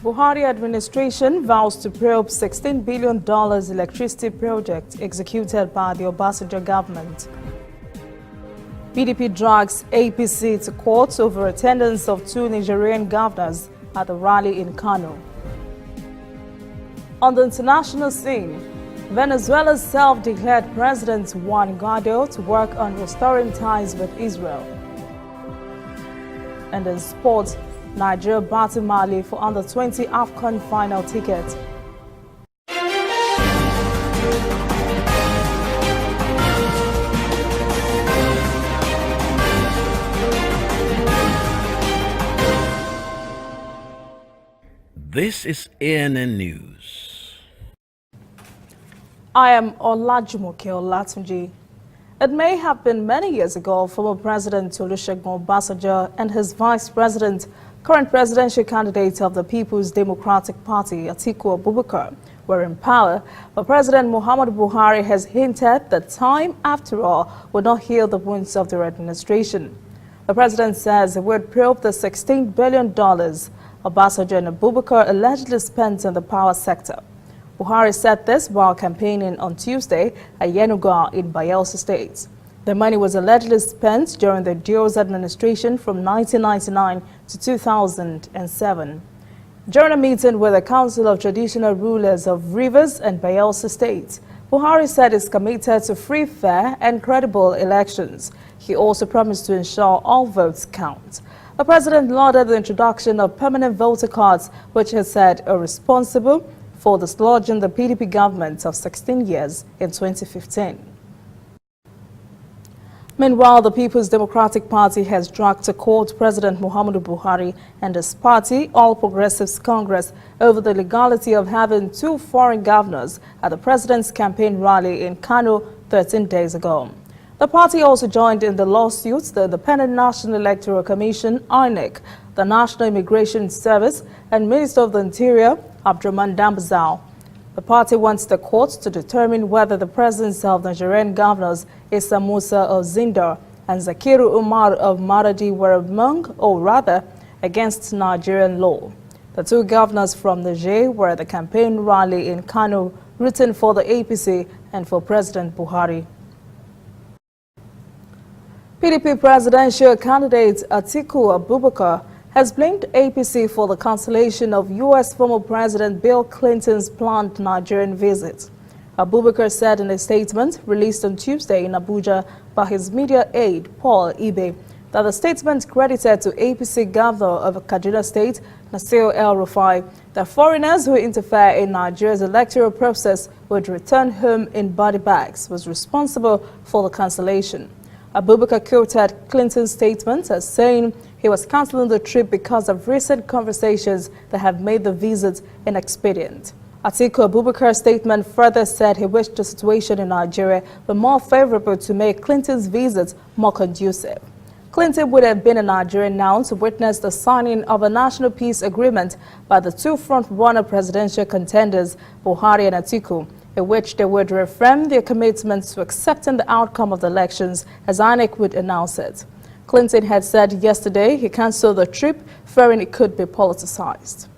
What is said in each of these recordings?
Buhari administration vows to probe $16 billion electricity project executed by the Obasanjo government. PDP drags APC to court over attendance of two Nigerian governors at the rally in Kano. On the international scene, Venezuela's self-declared president Juan Guaido to work on restoring ties with Israel. And in sports, Nigeria battle Mali for under-20 AFCON final ticket. This is ANN News. I am Olajumoke Olatunji. It may have been many years ago, former President Olusegun Obasanjo and his vice president, current presidential candidate of the People's Democratic Party, Atiku Abubakar, were in power, but President Muhammadu Buhari has hinted that time, after all, will not heal the wounds of their administration. The president says he would probe the $16 billion Obasanjo and Abubakar allegedly spent in the power sector. Buhari said this while campaigning on Tuesday at Yenagoa in Bayelsa State. The money was allegedly spent during the duo's administration from 1999 to 2007. During a meeting with the Council of Traditional Rulers of Rivers and Bayelsa State, Buhari said he's committed to free, fair and credible elections. He also promised to ensure all votes count. The president lauded the introduction of permanent voter cards, which he said are responsible for dislodging the PDP government of 16 years in 2015. Meanwhile, the People's Democratic Party has dragged to court President Muhammadu Buhari and his party, All Progressives Congress, over the legality of having two foreign governors at the president's campaign rally in Kano 13 days ago. The party also joined in the lawsuits the Independent National Electoral Commission, INEC, the National Immigration Service, and Minister of the Interior, Abdurrahman Dambazao. The party wants the court to determine whether the presence of Nigerian governors Issa Musa of Zindar and Zakiru Umar of Maradi were among, or rather, against Nigerian law. The two governors from Niger were at the campaign rally in Kano, rooting for the APC and for President Buhari. PDP presidential candidate Atiku Abubakar has blamed APC for the cancellation of U.S. former President Bill Clinton's planned Nigerian visit. Abubakar said in a statement released on Tuesday in Abuja by his media aide, Paul Ibe, that the statement credited to APC Governor of Kaduna State, Nasir El-Rufai, that foreigners who interfere in Nigeria's electoral process would return home in body bags was responsible for the cancellation. Abubakar quoted Clinton's statement as saying he was cancelling the trip because of recent conversations that have made the visit inexpedient. Atiku Abubakar's statement further said he wished the situation in Nigeria were more favorable to make Clinton's visit more conducive. Clinton would have been in Nigeria now to witness the signing of a national peace agreement by the two front-runner presidential contenders, Buhari and Atiku, in which they would reaffirm their commitment to accepting the outcome of the elections as INEC would announce it. Clinton had said yesterday he cancelled the trip, fearing it could be politicized.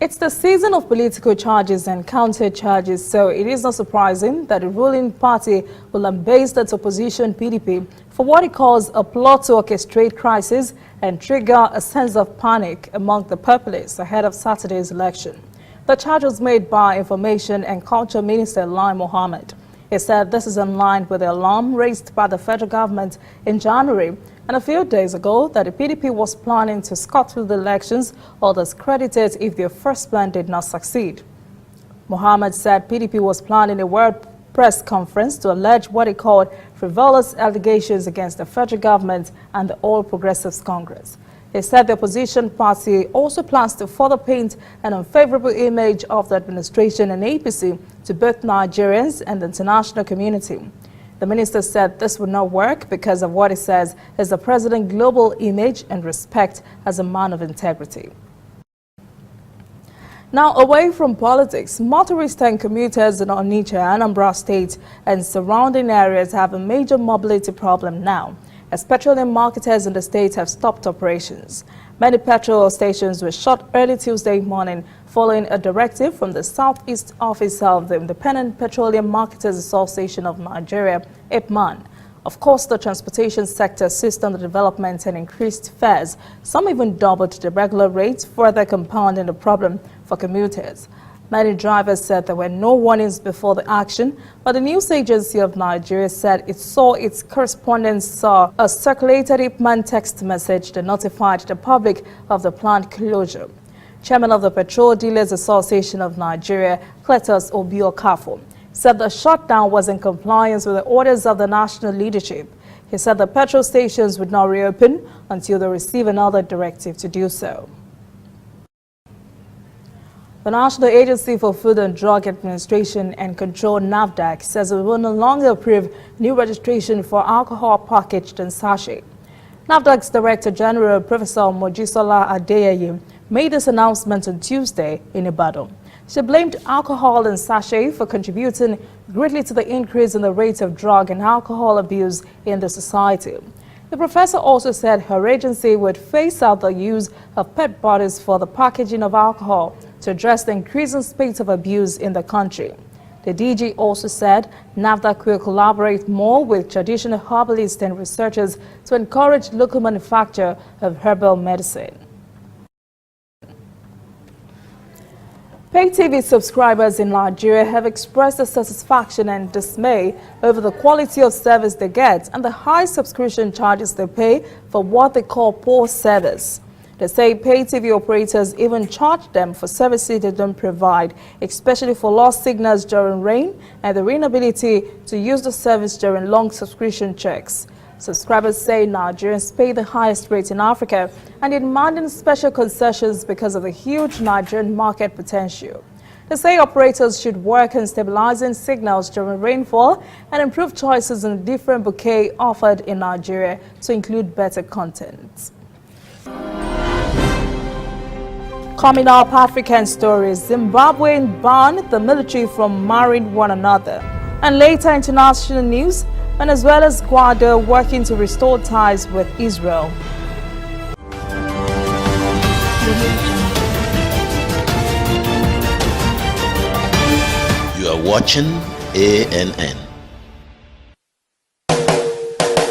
It's the season of political charges and counter charges, so it is not surprising that the ruling party will lambaste its opposition PDP for what it calls a plot to orchestrate crisis and trigger a sense of panic among the populace ahead of Saturday's election. The charge was made by Information and Culture Minister Lai Mohammed. He said this is in line with the alarm raised by the federal government in January and a few days ago that the PDP was planning to scot through the elections or discredit it if their first plan did not succeed. Mohammed said PDP was planning a world press conference to allege what he called frivolous allegations against the federal government and the All Progressives Congress. He said the opposition party also plans to further paint an unfavorable image of the administration and APC to both Nigerians and the international community. The minister said this would not work because of what he says is the president's global image and respect as a man of integrity. Now, away from politics, motorists and commuters in Onitsha, Anambra State and surrounding areas have a major mobility problem now. as petroleum marketers in the state have stopped operations. Many petrol stations were shut early Tuesday morning following a directive from the Southeast Office of the Independent Petroleum Marketers Association of Nigeria, IPMAN. Of course, the transportation sector seized on the development and increased fares. Some even doubled the regular rates, further compounding the problem for commuters. Many drivers said there were no warnings before the action, but the news agency of Nigeria said it saw its correspondents saw a circulated IPMAN text message that notified the public of the planned closure. Chairman of the Petrol Dealers Association of Nigeria, Cletus Obiokafo, said the shutdown was in compliance with the orders of the national leadership. He said the petrol stations would not reopen until they receive another directive to do so. The National Agency for Food and Drug Administration and Control, NAFDAC, says it will no longer approve new registration for alcohol packaged in sachet. NAFDAC's Director General, Professor Mojisola Adeyeye, made this announcement on Tuesday in Ibadan. She blamed alcohol in sachet for contributing greatly to the increase in the rate of drug and alcohol abuse in the society. The professor also said her agency would phase out the use of PET bottles for the packaging of alcohol to address the increasing spate of abuse in the country. The DG also said NAFDAC will collaborate more with traditional herbalists and researchers to encourage local manufacture of herbal medicine. Pay TV subscribers in Nigeria have expressed their satisfaction and dismay over the quality of service they get and the high subscription charges they pay for what they call poor service. They say pay TV operators even charge them for services they don't provide, especially for lost signals during rain and the inability to use the service during long subscription checks. Subscribers say Nigerians pay the highest rate in Africa and are demanding special concessions because of the huge Nigerian market potential. They say operators should work on stabilizing signals during rainfall and improve choices in the different bouquet offered in Nigeria to include better content. Coming up, African stories. Zimbabwean ban the military from marrying one another. And later, international news. Venezuela's Guaido working to restore ties with Israel. You are watching ANN.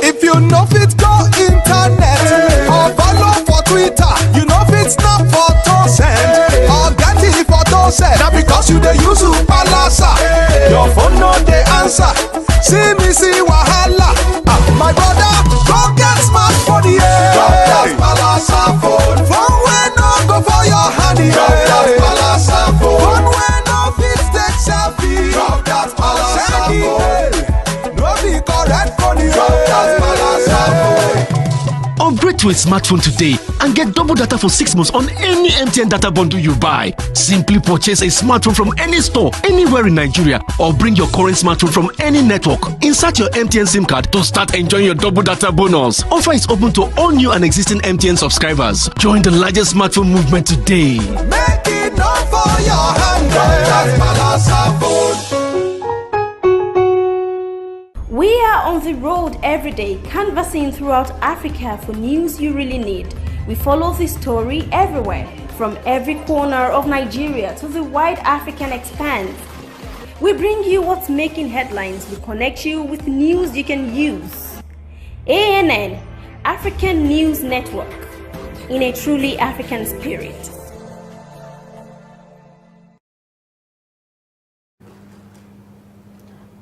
If you know fit go internet or follow for Twitter, you know fit snap photo send or get it photo send. Now because you dey use Palasa, your phone no dey answer. See me see wahala. My brother, go get smartphone, yeah. Drop that Palasa phone. Phone wey no go for your hand, yeah. Drop that Palasa phone. Phone wey no fit take selfie. Drop that Palasa phone. No be correct phone, yeah. Drop that Palasa phone. Upgrade to a smartphone today and get double data for 6 months on any MTN data bundle you buy. Simply purchase a smartphone from any store, anywhere in Nigeria, or bring your current smartphone from any network. Insert your MTN SIM card to start enjoying your double data bonus. Offer is open to all new and existing MTN subscribers. Join the largest smartphone movement today. Make it not for your hand, that's Palasa phone. We are on the road every day, canvassing throughout Africa for news you really need. We follow this story everywhere, from every corner of Nigeria to the wide African expanse. We bring you what's making headlines. We connect you with news you can use. ANN, African News Network, in a truly African spirit.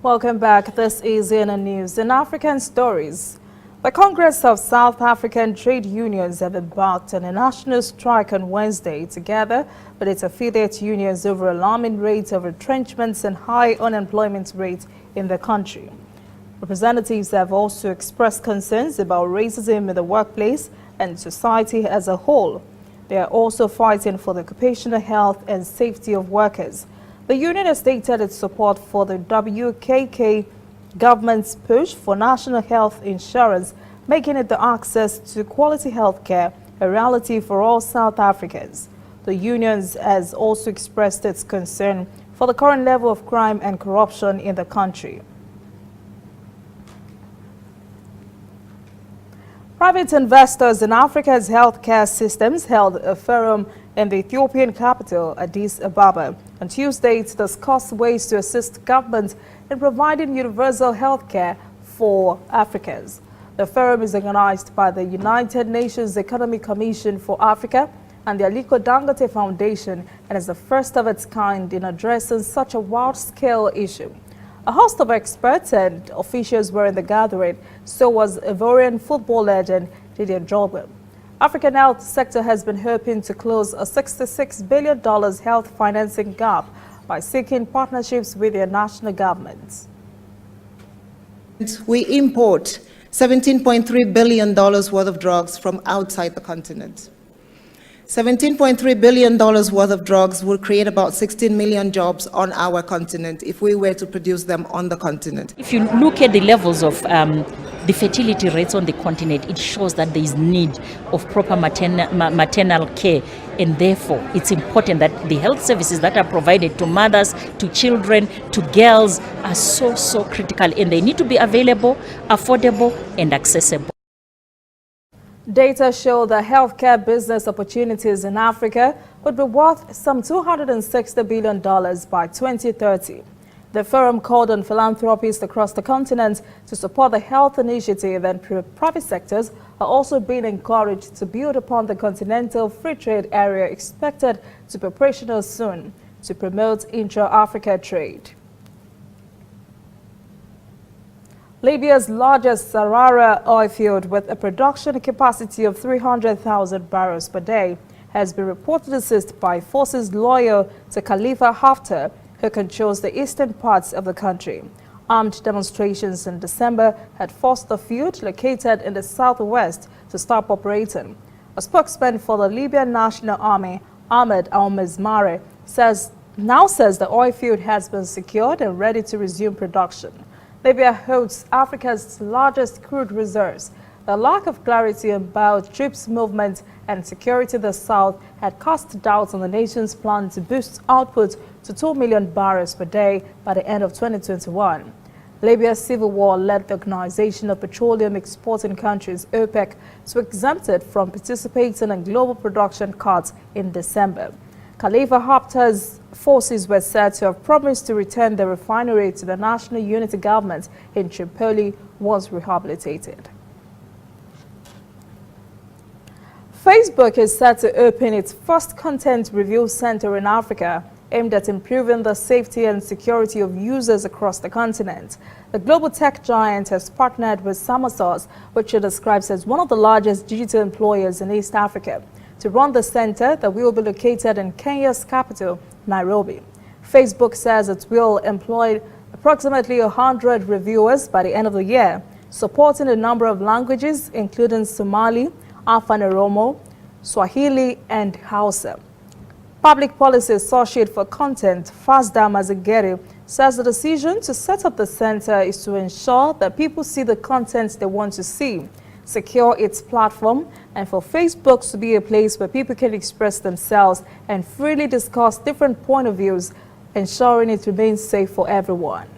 Welcome back. This is ANN News. In African stories, the Congress of South African Trade Unions have embarked on a national strike on Wednesday, together with its affiliate unions, over alarming rates of retrenchments and high unemployment rates in the country. Representatives have also expressed concerns about racism in the workplace and society as a whole. They are also fighting for the occupational health and safety of workers. The union has stated its support for the WKK government's push for national health insurance, making it the access to quality health care a reality for all South Africans. The union has also expressed its concern for the current level of crime and corruption in the country. Private investors in Africa's healthcare systems held a forum in the Ethiopian capital, Addis Ababa, on Tuesday to discuss ways to assist government in providing universal healthcare for Africans. The forum is organized by the United Nations Economic Commission for Africa and the Aliko Dangote Foundation and is the first of its kind in addressing such a wide-scale issue. A host of experts and officials were in the gathering, so was Ivorian football legend Didier Drogba. African health sector has been hoping to close a $66 billion health financing gap by seeking partnerships with their national governments. We import $17.3 billion worth of drugs from outside the continent. $17.3 billion worth of drugs will create about 16 million jobs on our continent if we were to produce them on the continent. If you look at the levels of the fertility rates on the continent, it shows that there is need of proper maternal care, and therefore it's important that the health services that are provided to mothers, to children, to girls are so critical, and they need to be available, affordable and accessible. Data show that healthcare business opportunities in Africa would be worth some $260 billion by 2030. The forum called on philanthropists across the continent to support the health initiative, and private sectors are also being encouraged to build upon the continental free trade area expected to be operational soon to promote intra-Africa trade. Libya's largest Sarara oil field, with a production capacity of 300,000 barrels per day, has been reportedly seized by forces loyal to Khalifa Haftar, who controls the eastern parts of the country. Armed demonstrations in December had forced the field, located in the southwest, to stop operating. A spokesman for the Libyan National Army, Ahmed Al-Mizmari, says the oil field has been secured and ready to resume production. Libya holds Africa's largest crude reserves. The lack of clarity about troops movement and security in the south had cast doubts on the nation's plan to boost output to 2 million barrels per day by the end of 2021. Libya's civil war led the Organization of Petroleum Exporting Countries, OPEC, to exempt it from participating in global production cuts in December. Khalifa Haftar's forces were said to have promised to return the refinery to the National Unity Government in Tripoli once rehabilitated. Facebook is set to open its first content review center in Africa, aimed at improving the safety and security of users across the continent. The global tech giant has partnered with Samasos, which it describes as one of the largest digital employers in East Africa, to run the center that will be located in Kenya's capital, Nairobi. Facebook says it will employ approximately 100 reviewers by the end of the year, supporting a number of languages, including Somali, Afan Oromo, Swahili, and Hausa. Public Policy Associate for Content, Fasda Mazigeri, says the decision to set up the center is to ensure that people see the content they want to see, secure its platform, and for Facebook to be a place where people can express themselves and freely discuss different point of views, ensuring it remains safe for everyone.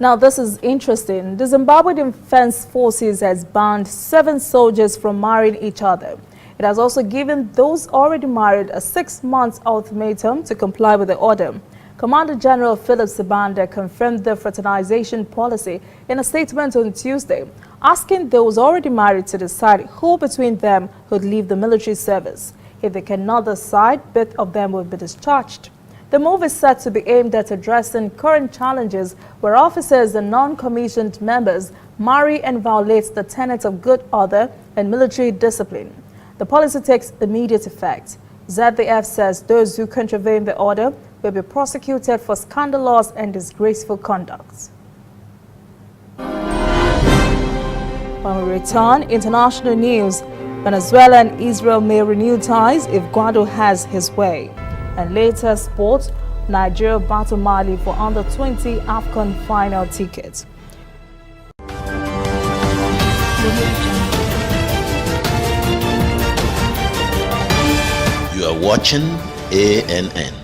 Now, this is interesting. The Zimbabwe Defense Forces has banned 7 soldiers from marrying each other. It has also given those already married a 6-month ultimatum to comply with the order. Commander General Philip Sibanda confirmed the fraternization policy in a statement on Tuesday, asking those already married to decide who between them would leave the military service. If they cannot decide, both of them will be discharged. The move is said to be aimed at addressing current challenges where officers and non-commissioned members marry and violate the tenets of good order and military discipline. The policy takes immediate effect. ZDF says those who contravene the order will be prosecuted for scandalous and disgraceful conduct. When we return, international news. Venezuela and Israel may renew ties if Guaido has his way. And later, sports. Nigeria battle Mali for under 20 AFCON final tickets. You are watching ANN.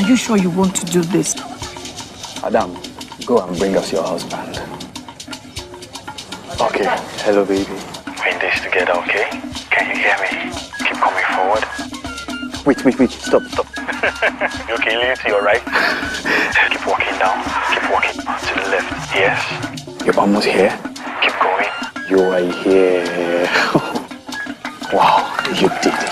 Are you sure you want to do this? Adam, go and bring us your husband. Okay, hello baby. We're in this together, okay? Can you hear me? Keep coming forward. Wait, stop. You okay, lean to your right. Keep walking down. Keep walking to the left. Yes. You're almost here. Keep going. You are here. Wow, you did it.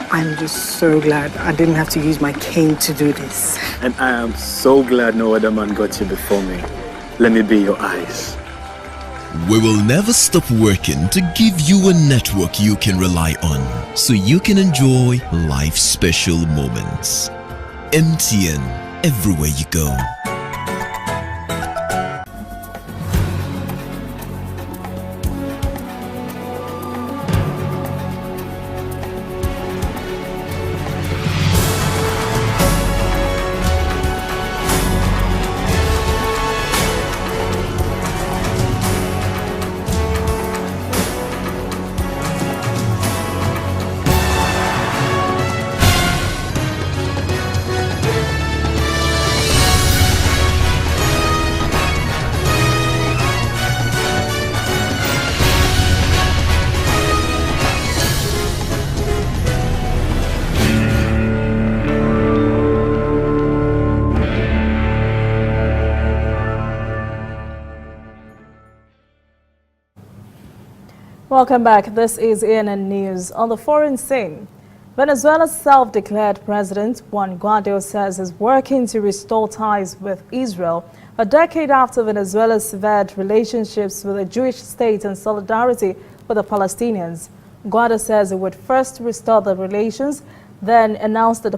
I'm just so glad I didn't have to use my cane to do this. And I am so glad no other man got you before me. Let me be your eyes. We will never stop working to give you a network you can rely on so you can enjoy life's special moments. MTN, everywhere you go. Welcome back. This is ANN News. On the foreign scene, Venezuela's self-declared president, Juan Guaido, says is working to restore ties with Israel a decade after Venezuela severed relationships with the Jewish state and solidarity with the Palestinians. Guaido says it would first restore the relations, then announce the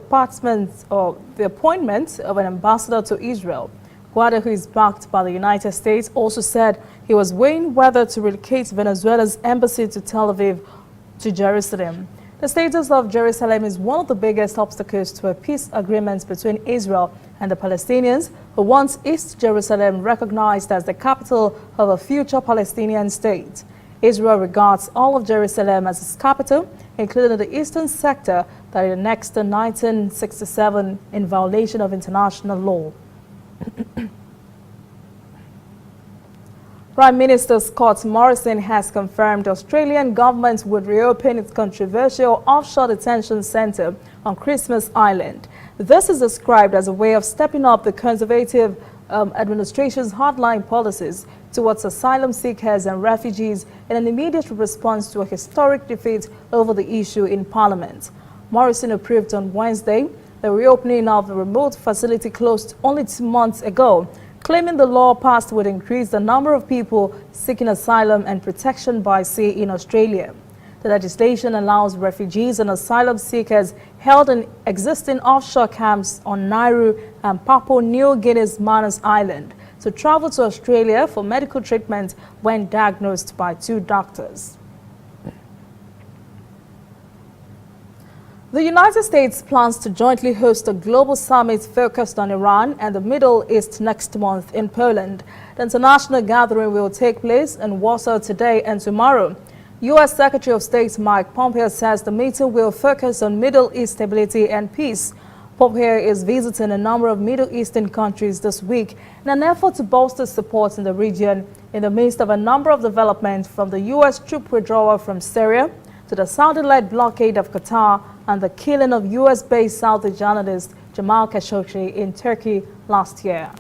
appointment of an ambassador to Israel. Guaido, who is backed by the United States, also said he was weighing whether to relocate Venezuela's embassy to Tel Aviv to Jerusalem. The status of Jerusalem is one of the biggest obstacles to a peace agreement between Israel and the Palestinians, who want East Jerusalem recognized as the capital of a future Palestinian state. Israel regards all of Jerusalem as its capital, including the eastern sector that it annexed in 1967 in violation of international law. Prime Minister Scott Morrison has confirmed the Australian government would reopen its controversial offshore detention centre on Christmas Island. This is described as a way of stepping up the Conservative administration's hardline policies towards asylum seekers and refugees in an immediate response to a historic defeat over the issue in Parliament. Morrison approved on Wednesday the reopening of the remote facility closed only 2 months ago, claiming the law passed would increase the number of people seeking asylum and protection by sea in Australia. The legislation allows refugees and asylum seekers held in existing offshore camps on Nauru and Papua New Guinea's Manus Island to travel to Australia for medical treatment when diagnosed by 2 doctors. The United States plans to jointly host a global summit focused on Iran and the Middle East next month in Poland. The international gathering will take place in Warsaw today and tomorrow. U.S. Secretary of State Mike Pompeo says the meeting will focus on Middle East stability and peace. Pompeo is visiting a number of Middle Eastern countries this week in an effort to bolster support in the region in the midst of a number of developments, from the U.S. troop withdrawal from Syria to the Saudi-led blockade of Qatar and the killing of U.S.-based Saudi journalist Jamal Khashoggi in Turkey last year.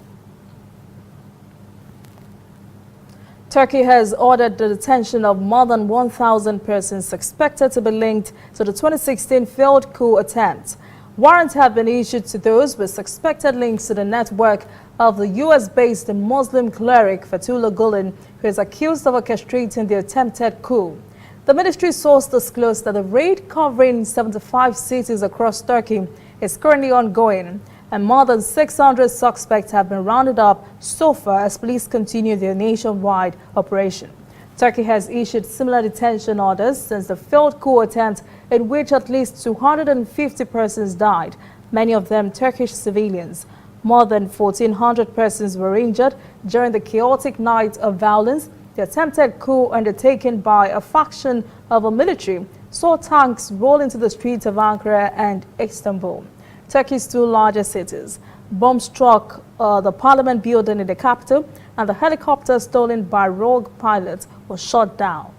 Turkey has ordered the detention of more than 1,000 persons suspected to be linked to the 2016 failed coup attempt. Warrants have been issued to those with suspected links to the network of the U.S.-based Muslim cleric Fethullah Gulen, who is accused of orchestrating the attempted coup. The ministry source disclosed that the raid covering 75 cities across Turkey is currently ongoing, and more than 600 suspects have been rounded up so far as police continue their nationwide operation. Turkey has issued similar detention orders since the failed coup attempt, in which at least 250 persons died, many of them Turkish civilians. More than 1,400 persons were injured during the chaotic night of violence, the attempted coup undertaken by a faction of a military saw tanks roll into the streets of Ankara and Istanbul, Turkey's two largest cities. Bombs struck the parliament building in the capital, and the helicopter stolen by rogue pilots was shot down.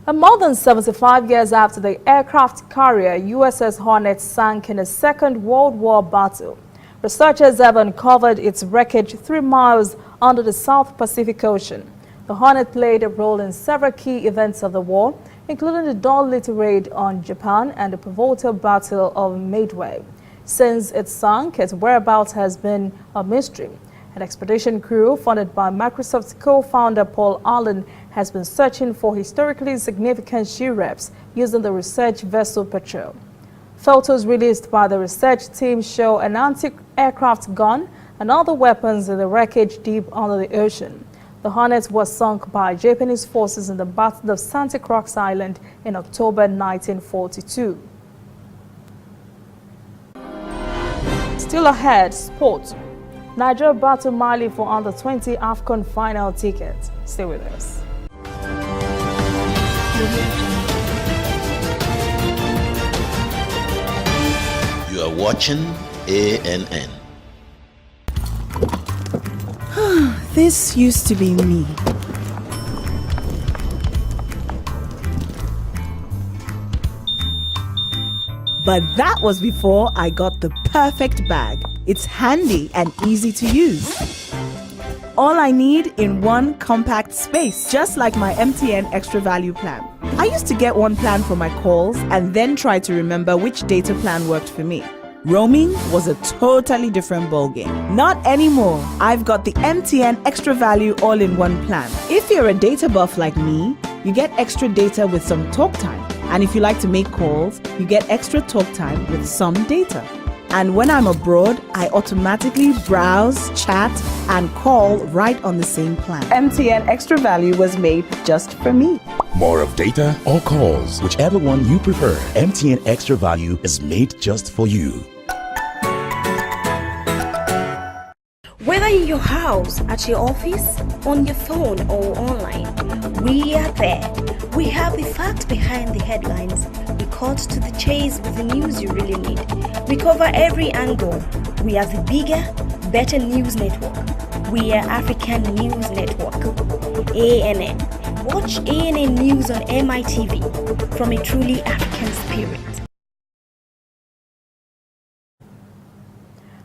And more than 75 years after the aircraft carrier USS Hornet sank in a Second World War battle, researchers have uncovered its wreckage 3 miles under the South Pacific Ocean. The Hornet played a role in several key events of the war, including the Dolittle raid on Japan and the pivotal Battle of Midway. Since it sank, its whereabouts has been a mystery. An expedition crew funded by Microsoft's co-founder Paul Allen has been searching for historically significant shipwrecks using the research vessel Patrol. Photos released by the research team show an anti-aircraft gun and other weapons in the wreckage deep under the ocean. The Hornet was sunk by Japanese forces in the Battle of Santa Cruz Island in October 1942. Still ahead, sports. Nigeria battle Mali for under-20 AFCON final ticket. Stay with us. You are watching ANN. This used to be me. But that was before I got the perfect bag. It's handy and easy to use. All I need in one compact space, just like my MTN Extra Value plan. I used to get one plan for my calls and then try to remember which data plan worked for me. Roaming was a totally different ballgame. Not anymore. I've got the MTN Extra Value all-in-one plan. If you're a data buff like me, you get extra data with some talk time. And if you like to make calls, you get extra talk time with some data. And when I'm abroad, I automatically browse, chat, and call right on the same plan. MTN Extra Value was made just for me. More of data or calls, whichever one you prefer. MTN Extra Value is made just for you. Whether in your house, at your office, on your phone or online, we are there. We have the facts behind the headlines. We cut to the chase with the news you really need. We cover every angle. We are the bigger, better news network. We are African News Network. ANN. Watch ANN News on MITV from a truly African spirit.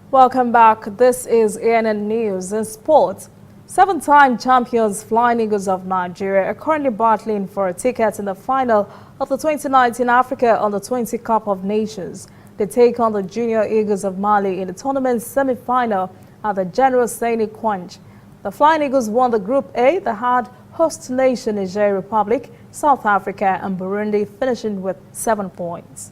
Welcome back. This is ANN News in sports. 7-time champions Flying Eagles of Nigeria are currently battling for a ticket in the final of the 2019 Africa Under-20 Cup of Nations. They take on the Junior Eagles of Mali in the tournament's semi-final at the General Sani Quench. The Flying Eagles won the Group A that had host nation Niger Republic, South Africa and Burundi, finishing with 7 points.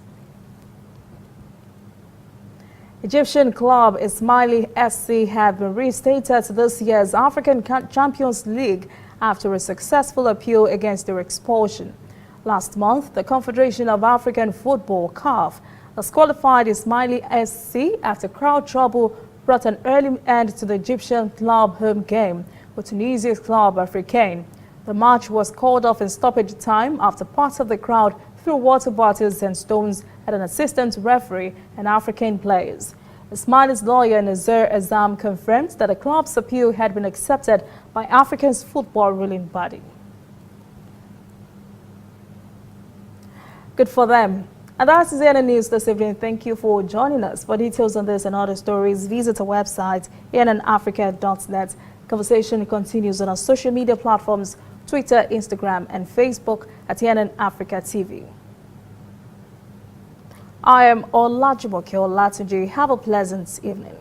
Egyptian club Ismaili SC have been reinstated to this year's African Champions League after a successful appeal against their expulsion. Last month, the Confederation of African Football, CAF, disqualified Ismaili SC after crowd trouble brought an early end to the Egyptian club home game with Tunisia's club Africain. The match was called off in stoppage time after parts of the crowd threw water bottles and stones at an assistant referee and African players. Ismaili's lawyer Nazir Azam confirmed that the club's appeal had been accepted by Africa's football ruling body. Good for them. And that's ANN News this evening. Thank you for joining us. For details on this and other stories, visit our website, annafrica.net. Conversation continues on our social media platforms, Twitter, Instagram, and Facebook at ANN Africa TV. I am Olajumoke Olatunji. Have a pleasant evening.